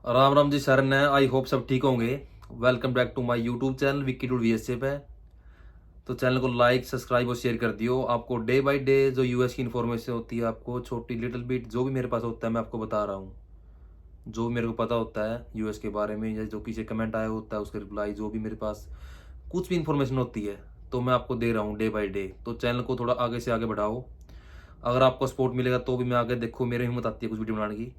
राम राम जी शरण है। I hope सब ठीक होंगे। Welcome back to my YouTube channel Vicky टूड वीएसए पे। तो चैनल को लाइक सब्सक्राइब और शेयर कर दियो। आपको डे बाय डे जो यूएस की इन्फॉर्मेशन होती है, आपको छोटी लिटिल बिट जो भी मेरे पास होता है मैं आपको बता रहा हूँ। जो भी मेरे को पता होता है यूएस के बारे में, या जो किसी कमेंट आया होता है उसके रिप्लाई, जो भी मेरे पास कुछ भी इन्फॉर्मेशन होती है तो मैं आपको दे रहा हूँ डे बाय डे। तो चैनल को थोड़ा आगे से आगे बढ़ाओ। अगर आपको सपोर्ट मिलेगा तो भी मैं आगे देखो, मेरी हिम्मत आती है कुछ वीडियो बनाने की।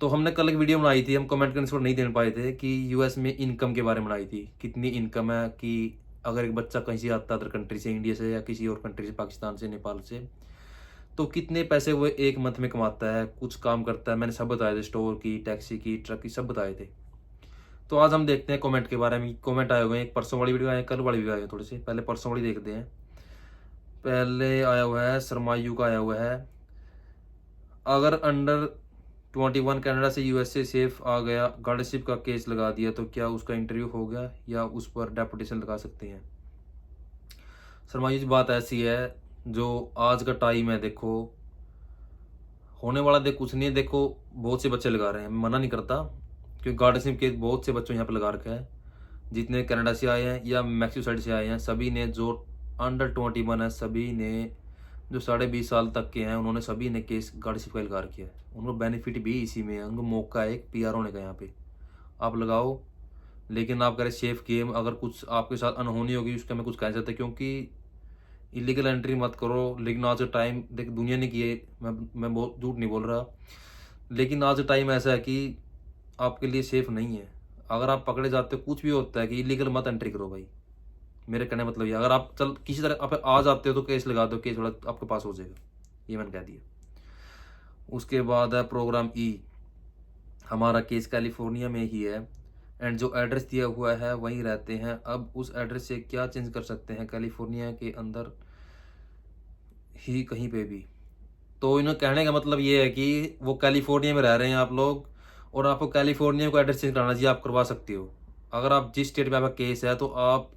तो हमने कल एक वीडियो बनाई थी, हम कमेंट करने से नहीं दे पाए थे कि यूएस में इनकम के बारे में बनाई थी। कितनी इनकम है कि अगर एक बच्चा कहीं से आता है, अदर कंट्री से, इंडिया से या किसी और कंट्री से, पाकिस्तान से, नेपाल से, तो कितने पैसे वो एक मंथ में कमाता है, कुछ काम करता है। मैंने सब बताए थे, स्टोर की, टैक्सी की, ट्रक की, सब बताए थे। तो आज हम देखते हैं कमेंट के बारे में। कमेंट आए हुए हैं, एक परसों वाली वीडियो आए, कल वाली वीडियो आए हैं। थोड़े से पहले परसों वाली देखते हैं। पहले आया हुआ है सरमायू का, आया हुआ है, अगर अंडर 21 कनाडा से यूएसए सेफ आ गया, गार्डशिप का केस लगा दिया, तो क्या उसका इंटरव्यू हो गया या उस पर डेपुटेशन लगा सकते हैं? शर्मा जी, बात ऐसी है, जो आज का टाइम है, देखो होने वाला देख कुछ नहीं है। देखो बहुत से बच्चे लगा रहे हैं, मैं मना नहीं करता, क्योंकि गार्डशिप के बहुत से बच्चों यहाँ पे लगा रखे हैं। जितने कनाडा से आए हैं या मैक्सिको साइड से आए हैं, सभी ने, जो अंडर 21 है, सभी ने, जो 20.5 साल तक के हैं, उन्होंने सभी ने केस गार्डशिप का लगा किया है। उनको बेनिफिट भी इसी में है, उनको मौका है एक पीआर होने का। यहाँ पे आप लगाओ, लेकिन आप करें सेफ गेम। अगर कुछ आपके साथ अनहोनी होगी उसका मैं कुछ कह नहीं सकता, क्योंकि इलीगल एंट्री मत करो। लेकिन आज का टाइम देख दुनिया ने किए, मैं बहुत झूठ नहीं बोल रहा, लेकिन आज का टाइम ऐसा है कि आपके लिए सेफ नहीं है। अगर आप पकड़े जाते हो, कुछ भी होता है, कि इलीगल मत एंट्री करो भाई। मेरे कहने मतलब ये, अगर आप चल किसी तरह आप आ जाते हो तो केस लगा दो, केस थोड़ा आपके पास हो जाएगा, ये मैंने कह दिया। उसके बाद है प्रोग्राम ई। हमारा केस कैलिफोर्निया में ही है एंड जो एड्रेस दिया हुआ है वहीं रहते हैं। अब उस एड्रेस से क्या चेंज कर सकते हैं कैलिफोर्निया के अंदर ही कहीं पे भी? तो इन्होंने कहने का मतलब ये है कि वो कैलिफोर्निया में रह रहे हैं आप लोग, और आपको कैलिफोर्निया को एड्रेस चेंज कराना चाहिए, आप करवा सकते हो। अगर आप जिस स्टेट में आपका केस है, तो आप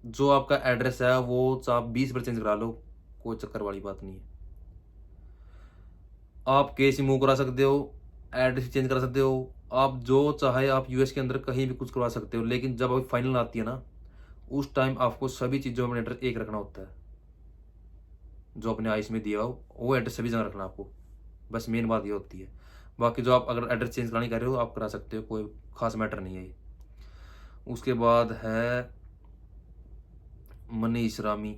जो आपका एड्रेस है वो आप 20 चेंज करा लो, कोई चक्कर वाली बात नहीं है। आप केस रिमूव करा सकते हो, एड्रेस चेंज करा सकते हो, आप जो चाहे आप यूएस के अंदर कहीं भी कुछ करवा सकते हो। लेकिन जब अभी फाइनल आती है ना, उस टाइम आपको सभी चीज़ों में एड्रेस एक रखना होता है। जो अपने आइस में दिया हो वो एड्रेस सभी जगह रखना आपको, बस मेन बात ये होती है। बाकी जो आप अगर एड्रेस चेंज करानी कर रहे हो आप करा सकते हो, कोई खास मैटर नहीं है ये। उसके बाद है Manish Rami,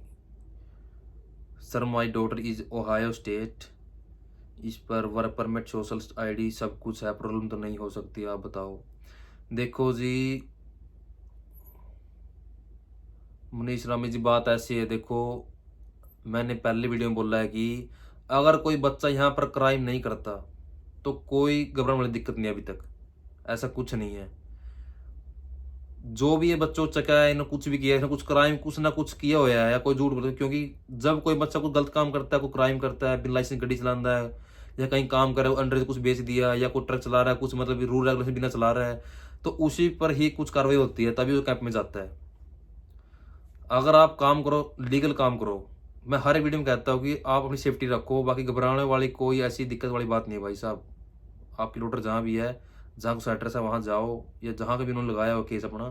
sir my daughter is Ohio state, इस पर वर्क परमिट, सोशल आईडी सब कुछ है, प्रॉब्लम तो नहीं हो सकती, आप बताओ। देखो जी मनीष रामी जी, बात ऐसी है, देखो मैंने पहले वीडियो में बोला है कि अगर कोई बच्चा यहाँ पर क्राइम नहीं करता तो कोई घबराने वाली दिक्कत नहीं है। अभी तक ऐसा कुछ नहीं है। जो भी ये बच्चों चका है, इन्होंने कुछ भी किया, इसने कुछ क्राइम कुछ ना कुछ किया हुआ है, या कोई झूठ बोलता है। क्योंकि जब कोई बच्चा कुछ गलत काम करता है, कोई क्राइम करता है, बिना लाइसेंस गाड़ी चलाता है, या कहीं काम कर रहा है, अंडर से कुछ बेच दिया, या कोई ट्रक चला रहा है, कुछ मतलब रूल रेगुलेशन बिना चला रहा है, तो उसी पर ही कुछ कार्रवाई होती है, तभी वो कैंप में जाता है। अगर आप काम करो, लीगल काम करो। मैं हर एक वीडियो में कहता हूँ कि आप अपनी सेफ्टी रखो, बाकी घबराने वाली कोई ऐसी दिक्कत वाली बात नहीं है भाई साहब। आपकी लोटर जहाँ भी है, जहाँ कुछ एड्रेस है वहाँ जाओ, या जहाँ का भी उन्होंने लगाया हो केस, अपना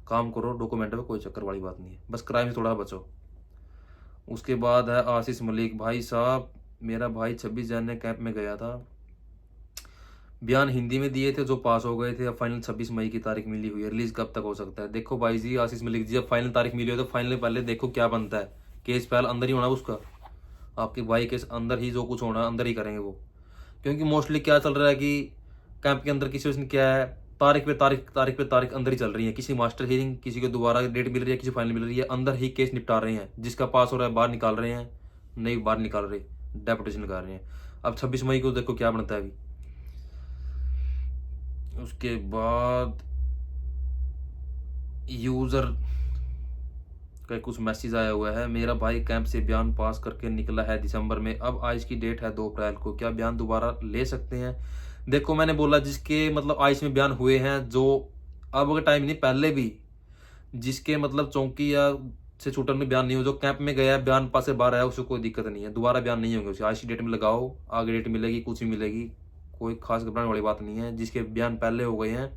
काम करो, डॉक्यूमेंट में कोई चक्कर वाली बात नहीं है, बस क्राइम से थोड़ा बचो। उसके बाद है आशीष मलिक, भाई साहब मेरा भाई 26 जनवरी कैंप में गया था, बयान हिंदी में दिए थे, जो पास हो गए थे। अब फाइनल 26 मई की तारीख मिली हुई है, रिलीज कब तक हो सकता है? देखो भाई जी आशीष मलिक जी, अब फाइनल तारीख मिली हो तो फाइनल पहले देखो क्या बनता है। केस फाइल अंदर ही होना उसका, आपके भाई केस अंदर ही, जो कुछ होना अंदर ही करेंगे वो। क्योंकि मोस्टली क्या चल रहा है कि कैंप के अंदर किसी ने क्या है, तारीख पे तारीख, तारीख पे तारीख अंदर ही चल रही है। किसी मास्टर हियरिंग, किसी को दोबारा डेट मिल रही है, किसी फाइनल मिल रही है, अंदर ही केस निपटा रहे हैं। जिसका पास हो रहा है बाहर निकाल रहे हैं, नहीं बाहर निकाल रहे, डेपुटेशन लगा रहे हैं। अब 26 मई को देखो क्या बनता है अभी। उसके बाद यूजर का कुछ मैसेज आया हुआ है, मेरा भाई कैंप से बयान पास करके निकला है दिसंबर में, अब आज की डेट है 2 अप्रैल को, क्या बयान दोबारा ले सकते हैं? देखो मैंने बोला जिसके मतलब आइस में बयान हुए हैं, जो अब का टाइम नहीं, पहले भी, जिसके मतलब चौकी या से छूटन में बयान नहीं हो, जो कैंप में गया है, बयान पास से बाहर आया, उसको कोई दिक्कत नहीं है, दोबारा बयान नहीं होंगे। उसे आज की डेट में लगाओ, आगे डेट मिलेगी, कुछ भी मिलेगी, कोई खास घबराने वाली बात नहीं है। जिसके बयान पहले हो गए हैं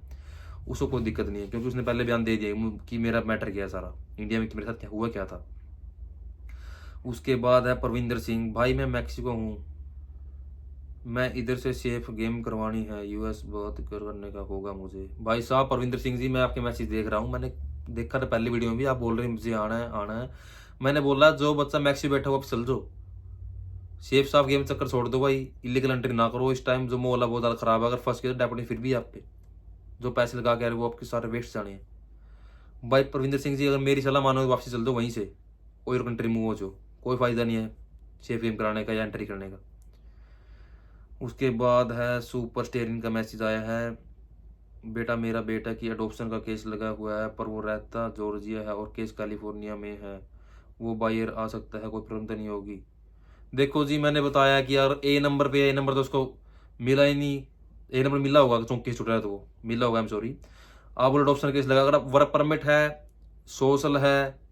उसको कोई दिक्कत नहीं है, क्योंकि उसने पहले बयान दे दिया कि मेरा मैटर क्या है सारा इंडिया में, कि मेरे साथ क्या हुआ क्या था। उसके बाद है परविंदर सिंह, भाई मैं मैक्सिको हूँ, मैं इधर से सेफ गेम करवानी है, यूएस बहुत करने का होगा मुझे। भाई साहब परविंदर सिंह जी, मैं आपके मैसेज देख रहा हूँ, मैंने देखा था पहली वीडियो में भी, आप बोल रहे हैं मुझे आना है आना है। मैंने बोला जो बच्चा मैक्सिको बैठा हुआ आप चल जाओ, सेफ साफ गेम चक्कर छोड़ दो भाई, इलीगल एंट्री ना करो। इस टाइम जो माहौल है बहुत ज़्यादा खराब है, अगर फंस गए तो डेपुटी फिर भी आप पे जो पैसे लगा के आ रहे वो आपके सारे वेस्ट जाने हैं। भाई परविंदर सिंह जी, अगर मेरी सलाह मानो वापसी चल दो वहीं से, कोई कंट्री मूव हो जो, कोई फायदा नहीं है सेफ गेम कराने का या एंट्री करने का। उसके बाद है सुपर स्टेरिंग का मैसेज आया है, बेटा मेरा बेटा की अडोप्शन का केस लगा हुआ है, पर वो रहता जॉर्जिया है और केस कैलिफोर्निया में है, वो बायर आ सकता है, कोई प्रॉब्लम तो नहीं होगी। देखो जी, मैंने बताया कि यार ए नंबर पे, ए नंबर तो उसको मिला ही नहीं, ए नंबर मिला होगा चौंक केस छुट रहा है तो वो मिला होगा, आई एम सॉरी। आप अडोप्शन केस लगा, अगर वर्क परमिट है, सोशल है,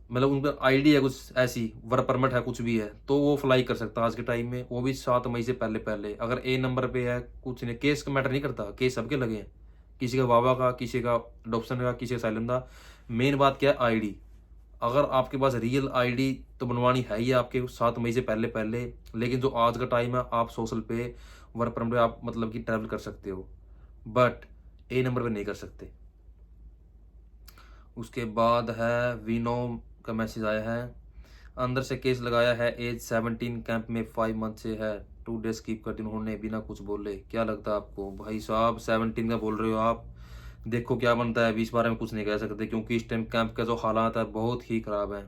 मतलब उनका आईडी है कुछ ऐसी, वर्क परमिट है, कुछ भी है, तो वो अप्लाई कर सकता है आज के टाइम में, वो भी 7 मई से पहले पहले। अगर ए नंबर पे है, कुछ नहीं, केस का मैटर नहीं करता, केस सबके लगे हैं, किसी का वावा का, किसी का अडोप्शन का, किसी का साइलम का। मेन बात क्या है, आईडी। अगर आपके पास रियल आईडी तो बनवानी है ही आपके 7 मई से पहले पहले, लेकिन जो आज का टाइम है आप सोशल पे, वर्क परमिट पे आप मतलब कि ट्रैवल कर सकते हो, बट ए नंबर पे नहीं कर सकते। उसके बाद है विनो का मैसेज आया है, अंदर से केस लगाया है, एज 17, कैंप में 5 मंथ से है, 2 डेज कीप कर दी उन्होंने बिना कुछ बोले। क्या लगता है आपको? भाई साहब 17 का बोल रहे हो आप, देखो क्या बनता है, अभी इस बारे में कुछ नहीं कह सकते, क्योंकि इस टाइम कैंप का जो हालात है बहुत ही खराब है।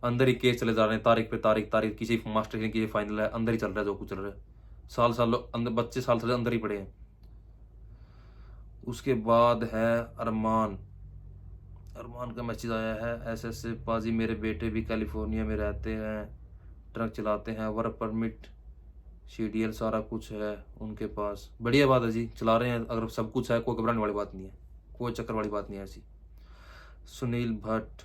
अंदर ही केस चले जा रहे हैं, तारीख पे तारीख तारीख, किसी मास्टर की फाइनल है, अंदर ही चल रहा है जो कुछ चल रहा है, साल साल अंदर, बच्चे साल साल अंदर ही पड़े हैं। उसके बाद है अरमान, अरमान का मैसेज आया है, ऐसे पाजी मेरे बेटे भी कैलिफोर्निया में रहते हैं, ट्रक चलाते हैं, वर्क परमिट, सीडीएल सारा कुछ है उनके पास। बढ़िया बात है जी, चला रहे हैं, अगर सब कुछ है कोई घबराने वाली बात नहीं है, कोई चक्कर वाली बात नहीं है ऐसी। सुनील भट्ट,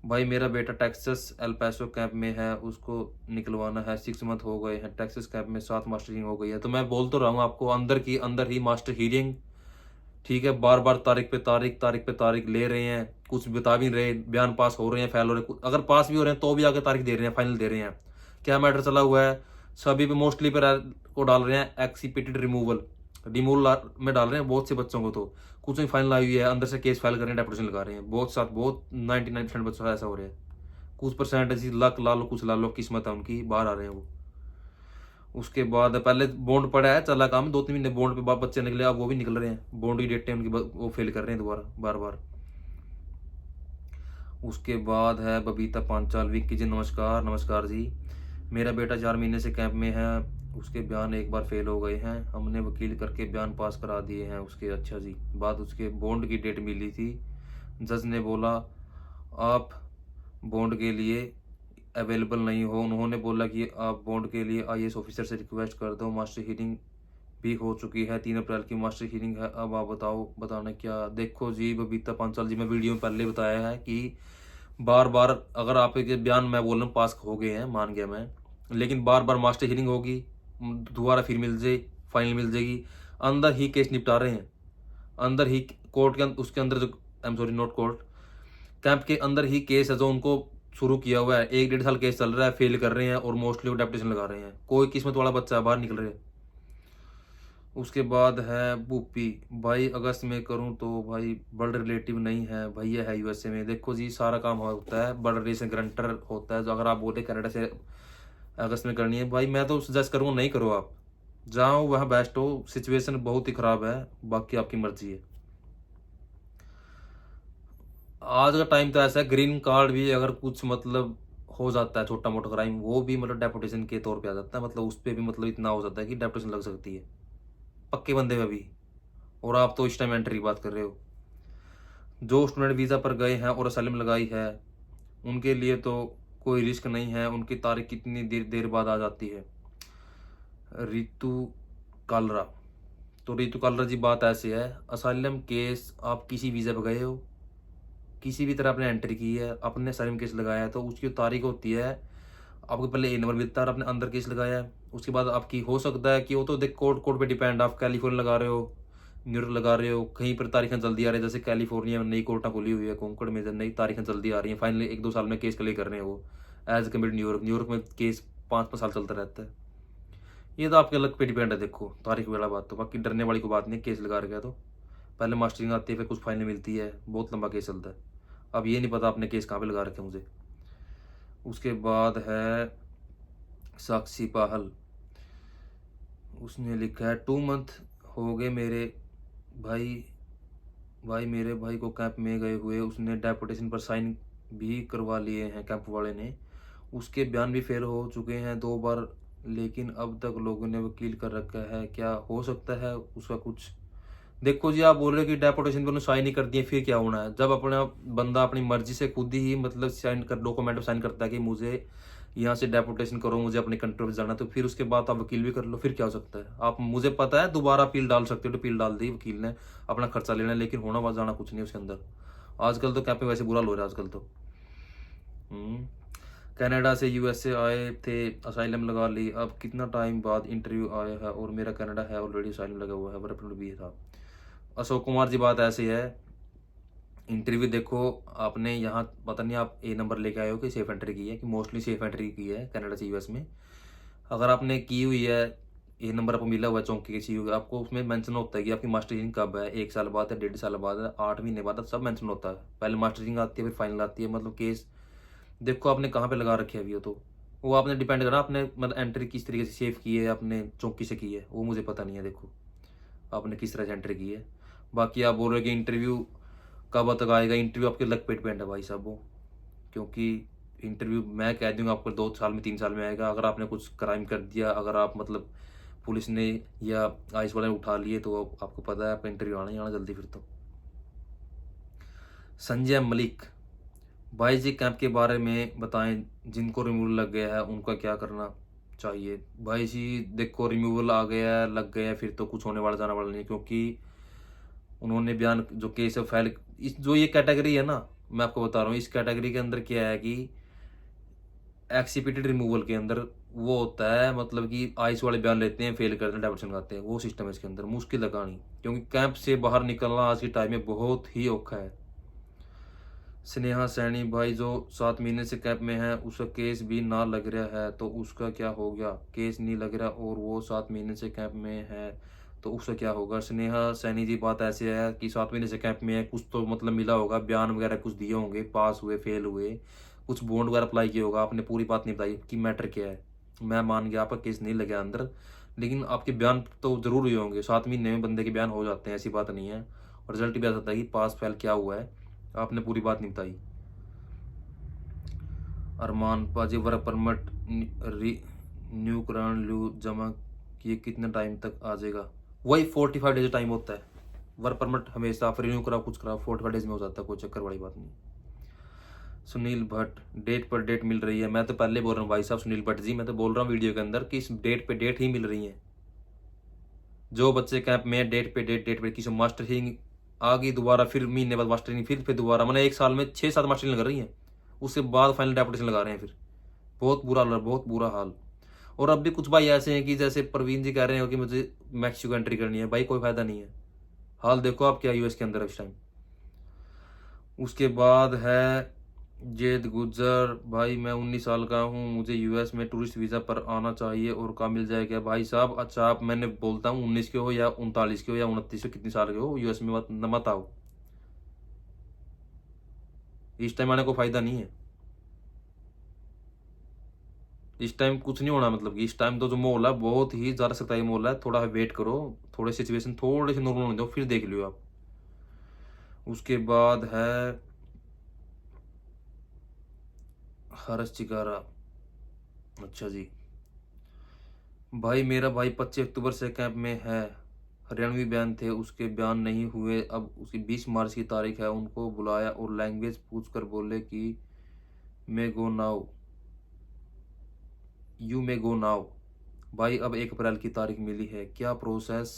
भाई मेरा बेटा टेक्सास एल पैसो कैंप में है, उसको निकलवाना है, 6 मंथ हो गए हैं, टेक्सास कैंप में 7 मास्टर हीरिंग हो गई है। तो मैं बोल तो रहा हूँ आपको, अंदर ही मास्टर हीरिंग, ठीक है, बार बार तारीख पे तारीख ले रहे हैं, कुछ बता भी नहीं रहे, बयान पास हो रहे हैं, फेल हो रहे हैं, अगर पास भी हो रहे हैं तो भी आगे तारीख दे रहे हैं, फाइनल दे रहे हैं। क्या मैटर चला हुआ है, सभी पे मोस्टली पे को डाल रहे हैं एक्सीपेटेड रिमूवल में डाल रहे हैं बहुत से बच्चों को, तो कुछ नहीं फाइनल आई हुई है, अंदर से केस फाइल कर रहे हैं, डेपुटेशन लगा रहे हैं, बहुत 99% बच्चों का ऐसा हो रहा है। कुछ परसेंट ऐसी लक ला लो, कुछ ला लो, किस्मत है उनकी, बाहर आ रहे हैं वो। उसके बाद पहले बॉन्ड पड़ा है, चला काम 2-3 महीने बॉन्ड पे बाद बच्चे निकले, अब वो भी निकल रहे हैं, बॉन्ड की डेटें उनकी वो फेल कर रहे हैं दोबारा बार बार। उसके बाद है बबीता पांचाल, विक्की जी नमस्कार। नमस्कार जी, मेरा बेटा 4 महीने से कैंप में है, उसके बयान एक बार फेल हो गए हैं, हमने वकील करके बयान पास करा दिए हैं उसके। अच्छा जी, बात उसके बॉन्ड की डेट मिली थी, जज ने बोला आप बॉन्ड के लिए अवेलेबल नहीं हो, उन्होंने बोला कि आप बॉन्ड के लिए आईएएस ऑफिसर से रिक्वेस्ट कर दो, मास्टर हीरिंग भी हो चुकी है, 3 अप्रैल की मास्टर हीरिंग है, अब आप बताना क्या। देखो जी बबीता पांचाल जी, मैं वीडियो में पहले बताया है कि बार बार अगर आपके बयान, मैं बोल रहा हूँ पास हो गए हैं, मान गया मैं, लेकिन बार बार मास्टर हीरिंग होगी, दोबारा फिर मिल जाए, फाइनल मिल जाएगी, अंदर ही केस निपटा रहे हैं, अंदर ही कोर्ट के उसके अंदर जो, I am sorry not court, camp के अंदर ही केस है जो उनको शुरू किया हुआ है, 1-1.5 साल केस चल रहा है, फेल कर रहे हैं और मोस्टली वो डेपुटेशन लगा रहे हैं, कोई किस्मत वाला बच्चा बाहर निकल रहे हैं। उसके बाद है बूपी, भाई अगस्त में करूं तो भाई ब्लड रिलेटिव नहीं है, भैया है यूएसए में। देखो जी सारा काम होता है, ब्लड रिलेशन ग्रंटर होता है, जो अगर आप बोले कनाडा से अगस्त में करनी है, भाई मैं तो सजेस्ट करूँगा नहीं करो, आप जाओ वहाँ बेस्ट हो, सिचुएशन बहुत ही ख़राब है, बाकी आपकी मर्जी है। आज का टाइम तो ऐसा है, ग्रीन कार्ड भी अगर कुछ मतलब हो जाता है छोटा मोटा क्राइम, वो भी मतलब डेपुटेशन के तौर पे आ जाता है, मतलब उस पर भी मतलब इतना हो जाता है कि डेपुटेशन लग सकती है पक्के बंदे में भी। और आप तो इस टाइम एंट्री की बात कर रहे हो, जो स्टूडेंट वीज़ा पर गए हैं और असाइलम लगाई है उनके लिए तो कोई रिस्क नहीं है, उनकी तारीख कितनी देर बाद आ जाती है। रितु कालरा, तो रितु कालरा जी बात ऐसे है, असाइलम केस आप किसी वीज़ा पर गए हो, किसी भी तरह आपने एंट्री की है, अपने असाइलम केस लगाया है, तो उसकी तारीख होती है आपको पहले ए नंबर मिलता है और आपने अंदर केस लगाया है, उसके बाद आपकी हो सकता है कि वो तो देख कोर्ट कोर्ट पे डिपेंड, आप कैलिफोर्निया लगा रहे हो, न्यूयॉर्क लगा रहे हो, कहीं पर तारीखें जल्दी आ रही है, जैसे कैलिफोर्निया में नई कोर्टें खुली हुई है, कोंकण में नई तारीखें जल्दी आ रही हैं, फाइनली 1-2 साल में केस क्लियर कर रहे हैं वो, एज कम्पेयर न्यूयॉर्क न्यूयॉर्क में केस 5-5 साल चलता रहता है। ये तो आपके लक पे डिपेंड है, देखो तारीख वाला बात, तो बाकी डरने वाली कोई बात नहीं, केस लगा रखा है तो पहले मास्टरिंग आती है, फिर कुछ फाइनल मिलती है, बहुत लंबा केस चलता है। अब ये नहीं पता आपने केस कहाँ पे लगा रखे मुझे। उसके बाद है साक्षी पाहल, उसने लिखा है 2 मंथ हो गए मेरे भाई मेरे भाई को कैंप में गए हुए, उसने डेपुटेशन पर साइन भी करवा लिए हैं कैंप वाले ने, उसके बयान भी फेल हो चुके हैं 2 बार, लेकिन अब तक लोगों ने वकील कर रखा है, क्या हो सकता है उसका कुछ। देखो जी, आप बोल रहे हो कि डेपुटेशन पर उन्होंने साइन नहीं कर दिए, फिर क्या होना है, जब अपना बंदा अपनी मर्जी से खुद ही मतलब साइन कर डॉक्यूमेंट साइन करता है कि मुझे यहाँ से डेपुटेशन करो, मुझे अपने कंट्री में जाना, तो फिर उसके बाद आप वकील भी कर लो, फिर क्या हो सकता है। आप मुझे पता है दोबारा अपील डाल सकते हो, तो अपील डाल दी वकील ने, अपना खर्चा लेना है, लेकिन होना वहाँ जाना कुछ नहीं उसके अंदर। आजकल तो क्या पे वैसे बुरा हो रहा है आजकल तो। कनाडा से यूएसए आए थे, असाइलम लगा ली, अब कितना टाइम बाद इंटरव्यू आया है और मेरा कनाडा है ऑलरेडी असाइलम लगा हुआ है, वर्क परमिट भी था। अशोक कुमार जी, बात ऐसी है, इंटरव्यू देखो आपने यहाँ पता नहीं आप ए नंबर लेके आए हो कि सेफ एंट्री की है, कि मोस्टली सेफ एंट्री की है कनाडा से यूएस में। अगर आपने की हुई है, ए नंबर आपको मिला हुआ है चौंकी की चाहिए, आपको उसमें मेंशन होता है कि आपकी मास्टरिंग कब है, 1 साल बाद है, 1.5 साल बाद है, 8 महीने बाद है, सब मेंशन होता है। पहले मास्टरिंग आती है, फिर फाइनल आती है, मतलब केस देखो आपने कहाँ पे लगा रखी है अभी, तो वो आपने डिपेंड करा आपने मतलब एंट्री किस तरीके से सेव की है, आपने चौंकी से की है, वो मुझे पता नहीं है। देखो आपने किस तरह से एंट्री की है। बाकी आप बोल रहे हो कि इंटरव्यू कब तक आएगा, इंटरव्यू आपके लक पे डिपेंड है भाई साहब वो, क्योंकि इंटरव्यू मैं कह दूंगा आपको 2 साल में 3 साल में आएगा। अगर आपने कुछ क्राइम कर दिया, अगर आप मतलब पुलिस ने या आइस वाले ने उठा लिए, तो आपको पता है आपका इंटरव्यू आना ही आना जल्दी फिर तो। संजय मलिक, भाई जी कैंप के बारे में बताएं, जिनको रिमूवल लग गया है उनका क्या करना चाहिए। भाई जी देखो, रिमूवल आ गया है, लग गया है, फिर तो कुछ होने वाला जाना वाला नहीं है, क्योंकि उन्होंने बयान जो केस है फाइल, इस जो ये कैटेगरी है ना, मैं आपको बता रहा हूँ, इस कैटेगरी के अंदर क्या है कि एक्सीपिटेड रिमूवल के अंदर वो होता है, मतलब कि आइस वाले बयान लेते हैं, फेल करते हैं, डाइवर्शन करते हैं, वो सिस्टम है इसके अंदर। मुश्किल है कहानी, क्योंकि कैंप से बाहर निकलना आज के टाइम में बहुत ही औखा है। स्नेहा सैनी, भाई जो 7 महीने से कैंप में है, उसका केस भी ना लग रहा है, तो उसका क्या हो गया। केस नहीं लग रहा और वो 7 महीने से कैंप में है, तो उसका क्या होगा। स्नेहा सैनी जी, बात ऐसे है कि 7 महीने से कैंप में है, कुछ तो मतलब मिला होगा, बयान वगैरह कुछ दिए होंगे, पास हुए फेल हुए, कुछ बॉन्ड वगैरह अप्लाई किया होगा, आपने पूरी बात नहीं बताई कि मैटर क्या है। मैं मान गया आपका केस नहीं लगा अंदर, लेकिन आपके बयान तो जरूर हुए होंगे। 7 महीने में बंदे के बयान हो जाते हैं, ऐसी बात नहीं है, और रिजल्ट भी आ सकता है कि पास फेल क्या हुआ है, आपने पूरी बात नहीं बताई। अरमान पाजी, वर्क परमिट न्यू करान लू जमा किए कितने टाइम तक आ जाएगा। वही 45 डेज टाइम होता है, वर्क परमिट हमेशा आप रिन्यू कराओ कुछ कराओ 45 डेज में हो जाता है, कोई चक्कर वाली बात नहीं। सुनील भट्ट, डेट पर डेट मिल रही है, मैं तो पहले बोल रहा हूँ भाई साहब सुनील भट्ट जी, मैं तो बोल रहा हूँ वीडियो के अंदर कि इस डेट पे डेट ही मिल रही है। जो बच्चे कैंप में डेट पे डेट पे किसी मास्टरिंग आ गई, दोबारा फिर महीने बाद मास्टरिंग, फिर दोबारा, मैंने 1 साल में 6-7 मास्टरिंग लग रही है, उसके बाद फाइनल डेपुटेशन लगा रहे हैं फिर। बहुत बुरा हाल, बहुत बुरा हाल। और अब भी कुछ भाई ऐसे हैं कि जैसे प्रवीण जी कह रहे हो कि मुझे मैक्सिको एंट्री करनी है, भाई कोई फायदा नहीं है। हाल देखो आप क्या यूएस के अंदर इस टाइम। उसके बाद है जेद गुज्जर, भाई मैं 19 साल का हूँ, मुझे यूएस में टूरिस्ट वीज़ा पर आना चाहिए और कहाँ मिल जाएगा। भाई साहब अच्छा, आप मैंने बोलता हूँ 19 के हो या 39 के हो या 29 के, कितनी साल के हो, यूएस में मत आओ, इस टाइम आने को फायदा नहीं है। इस टाइम कुछ नहीं होना, मतलब कि इस टाइम तो जो माहौल है बहुत ही ज़्यादा सख्ताई माहौल है, थोड़ा वेट करो, थोड़े सिचुएशन थोड़े से नॉर्मल होने दो, फिर देख लियो आप। उसके बाद है हर्ष चिकारा, अच्छा जी, भाई मेरा भाई 25 अक्टूबर से कैंप में है, हरियाणवी बयान थे, उसके बयान नहीं हुए, अब उसकी 20 मार्च की तारीख है, उनको बुलाया और लैंग्वेज पूछकर बोले कि may go now, you may go now. भाई अब 1 अप्रैल की तारीख मिली है, क्या प्रोसेस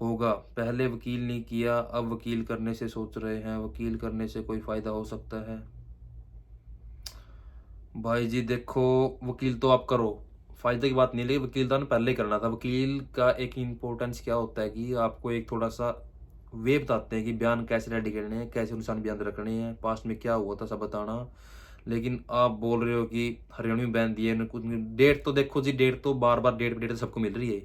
होगा। पहले वकील नहीं किया, अब वकील करने से सोच रहे हैं, वकील करने से कोई फ़ायदा हो सकता है। भाई जी देखो, वकील तो आप करो, फायदे की बात नहीं, लेकिन वकील तो ना पहले ही करना था। वकील का एक इम्पोर्टेंस क्या होता है कि आपको एक थोड़ा सा वे बताते हैं कि बयान कैसे रेडी करने हैं, कैसे निशान बयान रखने हैं, पास्ट में क्या हुआ था सब बताना। लेकिन आप बोल रहे हो कि हरियाणा में बैन दिए कुछ डेट, तो देखो जी, डेट तो बार बार डेट पे डेट सबको मिल रही है।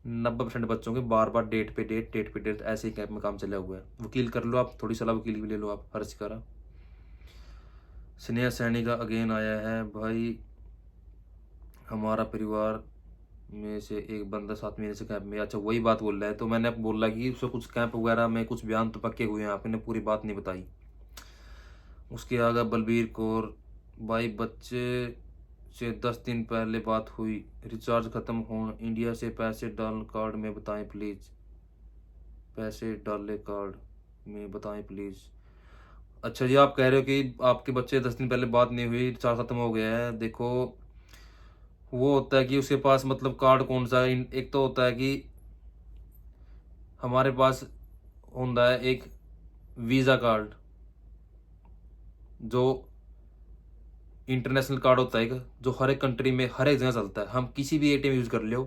90% बच्चों के बार बार डेट पे डेट ऐसे ही कैंप में काम चला हुआ है। वकील कर लो आप, थोड़ी सलाह वकील भी ले लो आप, हर्ष करा। स्नेहा सैनी का अगेन आया है भाई, हमारा परिवार में से एक बंदा 7 महीने से कैंप में। अच्छा वही बात बोल रहा है, तो मैंने अब बोला कि उसको कुछ कैंप वगैरह में कुछ बयान तो पक्के हुए हैं, आपने पूरी बात नहीं बताई। उसके आगे बलबीर कौर, भाई बच्चे से 10 दिन पहले बात हुई, रिचार्ज खत्म हो, इंडिया से पैसे डाल कार्ड में बताएं प्लीज, पैसे डाले कार्ड में बताएं प्लीज। अच्छा जी, आप कह रहे हो कि आपके बच्चे 10 दिन पहले बात नहीं हुई, रिचार्ज खत्म हो गया है। देखो वो होता है कि उसके पास मतलब कार्ड कौन सा है, एक तो होता है कि हमारे पास होता है एक वीज़ा कार्ड, जो इंटरनेशनल कार्ड होता है एक, जो हर एक कंट्री में हर एक जगह चलता है, हम किसी भी एटीएम यूज़ कर लो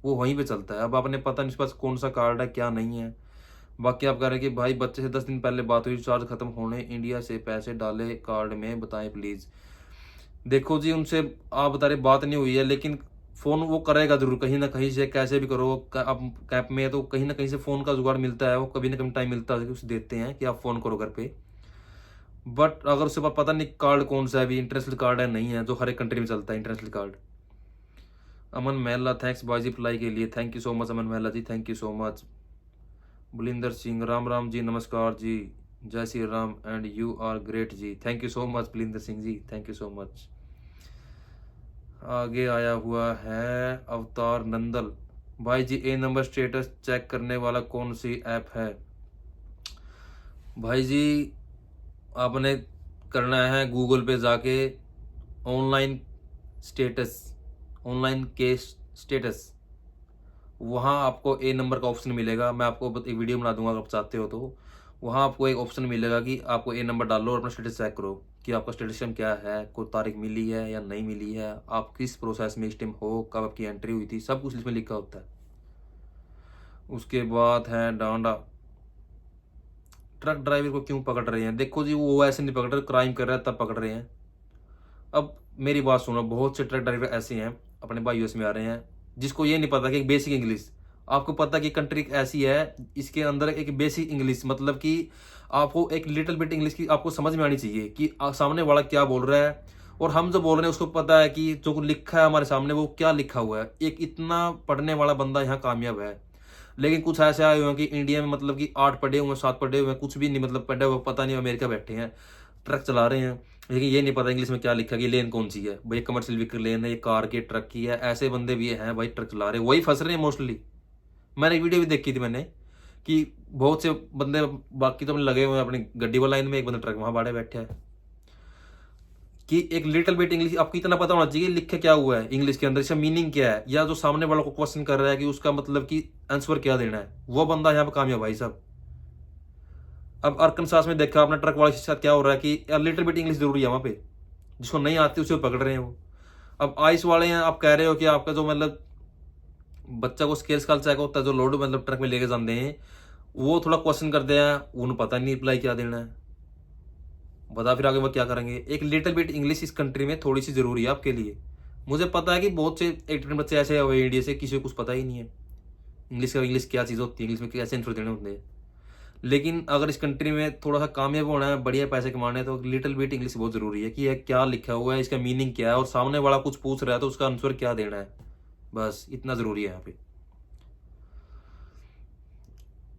वो वहीं पे चलता है। अब आपने पता नहीं उसके पास कौन सा कार्ड है क्या नहीं है। बाकी आप कह रहे हैं कि भाई बच्चे से 10 दिन पहले बात हुई, चार्ज खत्म होने, इंडिया से पैसे डाले कार्ड में बताएं प्लीज़। देखो जी, उनसे आप बता रहे बात नहीं हुई है, लेकिन फ़ोन वो करेगा ज़रूर, कहीं ना कहीं से कैसे भी करो। आप कैब में है तो कहीं ना कहीं से फ़ोन का जुगाड़ मिलता है, वो कभी ना कभी टाइम मिलता है कि उसे देते हैं कि आप फ़ोन करो घर पे। बट अगर उसके पास पता नहीं कार्ड कौन सा है, अभी इंटरनेशनल कार्ड है नहीं है, जो हर एक कंट्री में चलता है इंटरनेशनल कार्ड। अमन महला, थैंक्स बाजी अप्लाई के लिए, thank you so much Aman Mahla ji, thank you so much. Bulinder Singh, Ram Ram ji, नमस्कार जी, जय Shri Ram and you are great जी, thank you so much Bulinder Singh ji, thank you so much. आगे आया हुआ है अवतार नंदल, भाई जी ए नंबर स्टेटस चेक करने वाला कौन सी ऐप है। भाई जी आपने करना है गूगल पे जाके online status, online case status, वहाँ आपको ए नंबर का ऑप्शन मिलेगा। मैं आपको एक वीडियो बना दूंगा अगर आप चाहते हो तो। वहाँ आपको एक ऑप्शन मिलेगा कि आपको ए नंबर डालो और अपना स्टेटस चेक करो कि आपका स्टेटस क्या है, कोई तारीख मिली है या नहीं मिली है, आप किस प्रोसेस में इस टाइम हो, कब आपकी एंट्री हुई थी, सब कुछ इसमें लिखा होता है। उसके बाद है डांडा, ट्रक ड्राइवर को क्यों पकड़ रहे हैं। देखो जी, वो ऐसे नहीं पकड़ रहे, क्राइम कर रहा है तब पकड़ रहे हैं। अब मेरी बात सुनो, बहुत से ट्रक ड्राइवर ऐसे हैं अपने भाई यूएस में आ रहे हैं जिसको ये नहीं पता कि बेसिक इंग्लिश, आपको पता कि कंट्री ऐसी है इसके अंदर एक बेसिक इंग्लिश, मतलब कि आपको एक लिटिल बिट इंग्लिश की आपको समझ में आनी चाहिए कि सामने वाला क्या बोल रहा है, और हम जो बोल रहे हैं उसको पता है कि जो लिखा है हमारे सामने वो क्या लिखा हुआ है। एक इतना पढ़ने वाला बंदा यहाँ कामयाब है। लेकिन कुछ ऐसे आए हुए हैं कि इंडिया में मतलब कि 8 पढ़े हुए हैं, 7 पढ़े हुए हैं, कुछ भी नहीं मतलब पढ़े हुए, पता नहीं अमेरिका बैठे हैं, ट्रक चला रहे हैं, लेकिन ये नहीं पता इंग्लिश में क्या लिखा है कि लेन कौन सी है भाई, कमर्शियल व्हीकल लेन है, ये कार की ट्रक की है। ऐसे बंदे भी हैं भाई ट्रक चला रहे, वही फंस रहे हैं मोस्टली। मैंने एक वीडियो भी देखी थी मैंने कि बहुत से बंदे बाकी तो अपने लगे हुए हैं अपनी गड्डी वाला लाइन में, एक बंदा ट्रक वहां बाड़े बैठे है। कि एक लिटिल बिट इंग्लिश आपको इतना पता होना चाहिए लिखे क्या हुआ है इंग्लिश के अंदर, इसका मीनिंग क्या है, या जो सामने वालों को क्वेश्चन कर रहा है कि उसका मतलब कि आंसर क्या देना है, वो बंदा यहाँ पे कामयाब भाई साहब। अब अरकनसास में देखा आपने ट्रक वाले के साथ क्या हो रहा है कि लिटिल बिट इंग्लिश जरूरी है वहां पे, जिसको नहीं आती उसे पकड़ रहे हैं वो। अब आइस वाले हैं, आप कह रहे हो कि आपका जो मतलब बच्चा को स्केल्स का चेक होता है, जो लोड मतलब ट्रक में लेके जाते हैं, वो थोड़ा क्वेश्चन करते हैं, उन्हें पता नहीं रिप्लाई क्या देना है, बता फिर आगे वो क्या करेंगे। एक लिटिल बिट इंग्लिश इस कंट्री में थोड़ी सी जरूरी है आपके लिए। मुझे पता है कि बहुत से एडिटर बच्चे ऐसे हुए इंडिया से, किसी को कुछ पता ही नहीं है इंग्लिश क्या चीज़ होती है, इंग्लिश में कैसे आंसर देने होते हैं। लेकिन अगर इस कंट्री में थोड़ा सा कामयाब होना है, बढ़िया पैसे कमाने हैं, तो लिटिल बिट इंग्लिश बहुत जरूरी है कि यह क्या लिखा हुआ है, इसका मीनिंग क्या है, और सामने वाला कुछ पूछ रहा है तो उसका आंसर क्या देना है, बस इतना जरूरी है यहाँ पे।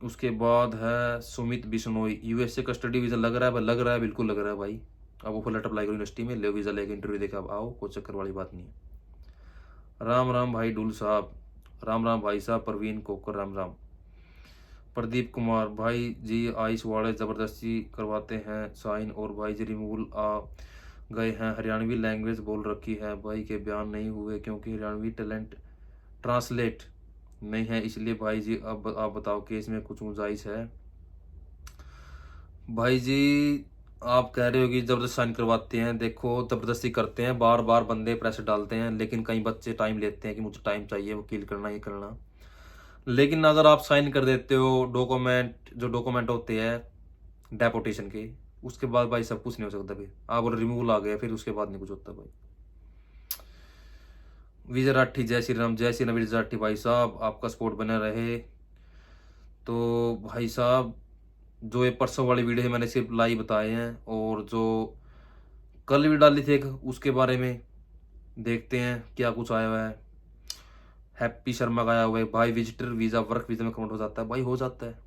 उसके बाद है सुमित बिश्नोई, यूएसए का स्टडी वीज़ा लग रहा है, लग रहा है, बिल्कुल लग रहा है भाई। अब वो लेटर अप्लाई करो यूनिवर्सिटी में, ले वीज़ा लेके इंटरव्यू देकर अब आओ, कोई चक्कर वाली बात नहीं है। राम राम भाई डुल साहब, राम राम भाई साहब, परवीन कोकर, राम राम। प्रदीप कुमार, भाई जी आइस वाले ज़बरदस्ती करवाते हैं साइन, और भाई जी रिमूवल आ गए हैं, हरियाणवी लैंग्वेज बोल रखी है, भाई के बयान नहीं हुए क्योंकि हरियाणवी टैलेंट ट्रांसलेट नहीं है, इसलिए भाई जी अब आप बताओ कि इसमें कुछ गुंजाइश है। भाई जी आप कह रहे हो कि जबरदस्त साइन करवाते हैं, देखो जबरदस्ती करते हैं, बार बार बंदे प्रेशर डालते हैं, लेकिन कई बच्चे टाइम लेते हैं कि मुझे टाइम चाहिए, वकील करना, ये करना। लेकिन अगर आप साइन कर देते हो डॉक्यूमेंट, जो डॉक्यूमेंट होते हैं डेपोटेशन के, उसके बाद भाई सब कुछ नहीं हो सकता। फिर आप रिमूवल आ गया, फिर उसके बाद नहीं कुछ होता भाई। विजय राठी, जय श्री राम, जय श्री राम विजय राठी भाई साहब, आपका सपोर्ट बना रहे। तो भाई साहब, जो ये परसों वाली वीडियो है मैंने सिर्फ लाइव बताए हैं, और जो कल भी डाली थी एक, उसके बारे में देखते हैं क्या कुछ आया हुआ है। हैप्पी शर्मा का आया हुआ है भाई, विजिटर वीज़ा वर्क वीज़ा में कन्वर्ट हो जाता है भाई, हो जाता है।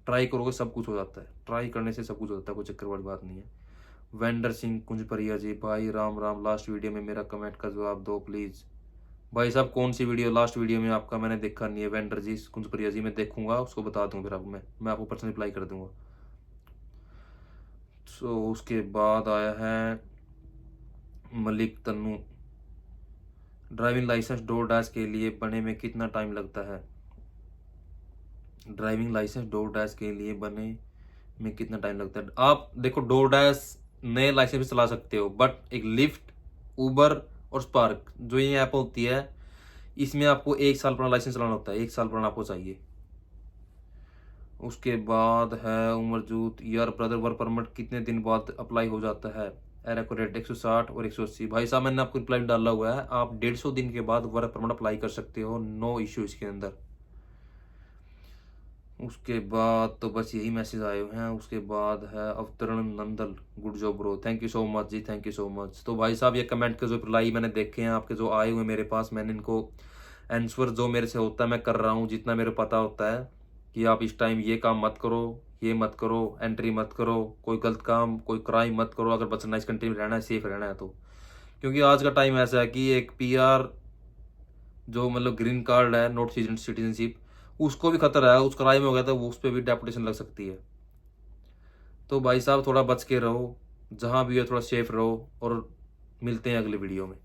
ट्राई करोगे सब कुछ हो जाता है, ट्राई करने से सब कुछ हो जाता है, कोई चक्कर वाली बात नहीं है। वेंडर सिंह कुंजपरिया जी, भाई राम राम, लास्ट वीडियो में मेरा कमेंट का जवाब दो प्लीज़। भाई साहब कौन सी वीडियो, लास्ट वीडियो में आपका मैंने देखा नहीं है वेंडर जी कुंजपरिया जी, मैं देखूंगा उसको बता दूंगा, फिर आपको मैं आपको पर्सनल रिप्लाई कर दूंगा। सो उसके बाद आया है Malik Tannu, driving licence DoorDash के लिए बने में कितना टाइम लगता है? ड्राइविंग लाइसेंस डोर डैश के लिए बने में कितना टाइम लगता है? आप देखो, डोर डैश नए लाइसेंस भी चला सकते हो, बट एक लिफ्ट, उबर और स्पार्क जो ये ऐप होती है, इसमें आपको 1 साल पुराना लाइसेंस चलाना होता है, 1 साल पुराना आपको चाहिए। उसके बाद है उमरजूत, यार ब्रदर वर्क परमिट कितने दिन बाद अप्लाई हो जाता है? एरा को रेट 160 और 180। भाई साहब मैंने आपको रिप्लाई डाला हुआ है, आप 150 दिन के बाद वर्क परमिट अप्लाई कर सकते हो, नो इश्यू इसके अंदर। उसके बाद तो बस यही मैसेज आए हुए हैं। उसके बाद है Avtaran Nandal, good job bro, thank you so much ji, thank you so much. तो भाई साहब ये कमेंट के जो रिप्लाई मैंने देखे हैं आपके जो आए हुए मेरे पास, मैंने इनको आंसर जो मेरे से होता है मैं कर रहा हूँ, जितना मेरे पता होता है कि आप इस टाइम ये काम मत करो, ये मत करो, एंट्री मत करो, कोई गलत काम, कोई क्राइम मत करो, अगर बचना इस कंट्री में रहना है, सेफ रहना है तो। क्योंकि आज का टाइम ऐसा है कि एक पीआर जो मतलब ग्रीन कार्ड है, नॉट सिटीजनशिप, उसको भी खतरा है, उस क्राइम हो गया तो उस पर भी डेपुटेशन लग सकती है। तो भाई साहब थोड़ा बच के रहो, जहाँ भी हो थोड़ा सेफ रहो, और मिलते हैं अगले वीडियो में।